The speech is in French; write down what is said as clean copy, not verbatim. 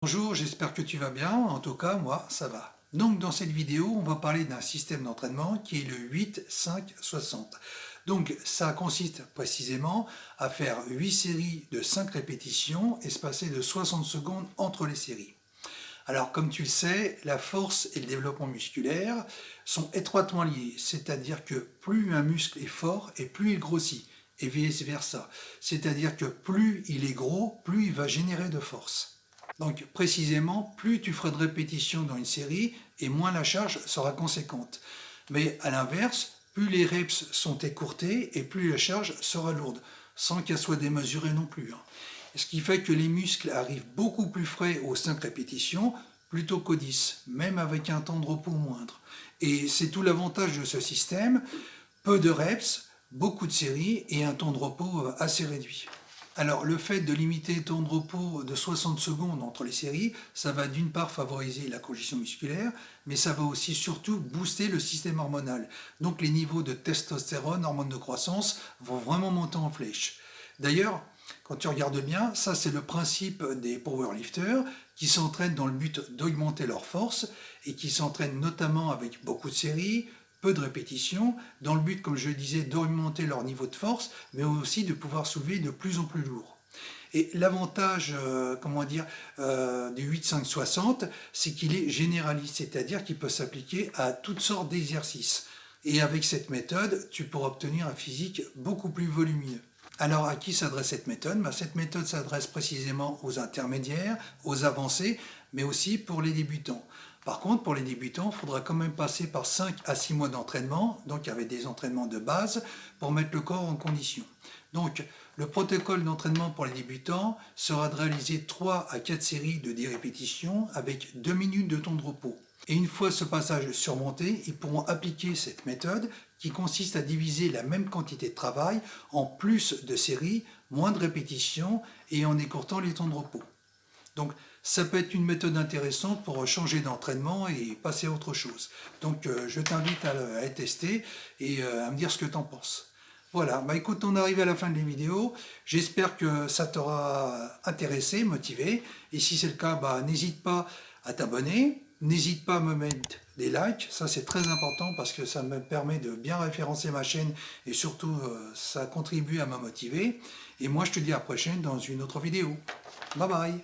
Bonjour, j'espère que tu vas bien. En tout cas, moi, ça va. Donc, dans cette vidéo, on va parler d'un système d'entraînement qui est le 8-5-60. Donc, ça consiste précisément à faire 8 séries de 5 répétitions espacées de 60 secondes entre les séries. Alors, comme tu le sais, la force et le développement musculaire sont étroitement liés, c'est-à-dire que plus un muscle est fort et plus il grossit, et vice-versa. C'est-à-dire que plus il est gros, plus il va générer de force. Donc précisément, plus tu feras de répétitions dans une série et moins la charge sera conséquente. Mais à l'inverse, plus les reps sont écourtés et plus la charge sera lourde, sans qu'elle soit démesurée non plus. Ce qui fait que les muscles arrivent beaucoup plus frais aux 5 répétitions plutôt qu'aux 10, même avec un temps de repos moindre. Et c'est tout l'avantage de ce système, peu de reps, beaucoup de séries et un temps de repos assez réduit. Alors le fait de limiter le temps de repos de 60 secondes entre les séries, ça va d'une part favoriser la congestion musculaire, mais ça va aussi surtout booster le système hormonal. Donc les niveaux de testostérone, hormone de croissance, vont vraiment monter en flèche. D'ailleurs, quand tu regardes bien, ça c'est le principe des powerlifters qui s'entraînent dans le but d'augmenter leur force et qui s'entraînent notamment avec beaucoup de séries, peu de répétitions, dans le but, comme je le disais, d'augmenter leur niveau de force, mais aussi de pouvoir soulever de plus en plus lourd. Et l'avantage, du 8-5-60, c'est qu'il est généraliste, c'est-à-dire qu'il peut s'appliquer à toutes sortes d'exercices. Et avec cette méthode, tu pourras obtenir un physique beaucoup plus volumineux. Alors à qui s'adresse cette méthode? Cette méthode s'adresse précisément aux intermédiaires, aux avancés, mais aussi pour les débutants. Par contre, pour les débutants, il faudra quand même passer par 5 à 6 mois d'entraînement, donc avec des entraînements de base, pour mettre le corps en condition. Donc, le protocole d'entraînement pour les débutants sera de réaliser 3 à 4 séries de 10 répétitions avec 2 minutes de temps de repos. Et une fois ce passage surmonté, ils pourront appliquer cette méthode qui consiste à diviser la même quantité de travail en plus de séries, moins de répétitions et en écourtant les temps de repos. Donc ça peut être une méthode intéressante pour changer d'entraînement et passer à autre chose. Donc je t'invite à la tester et à me dire ce que tu en penses. Voilà, écoute, on arrive à la fin de la vidéo. J'espère que ça t'aura intéressé, motivé. Et si c'est le cas, n'hésite pas à t'abonner. N'hésite pas à me mettre des likes. Ça, c'est très important parce que ça me permet de bien référencer ma chaîne et surtout, ça contribue à me motiver. Et moi, je te dis à la prochaine dans une autre vidéo. Bye bye.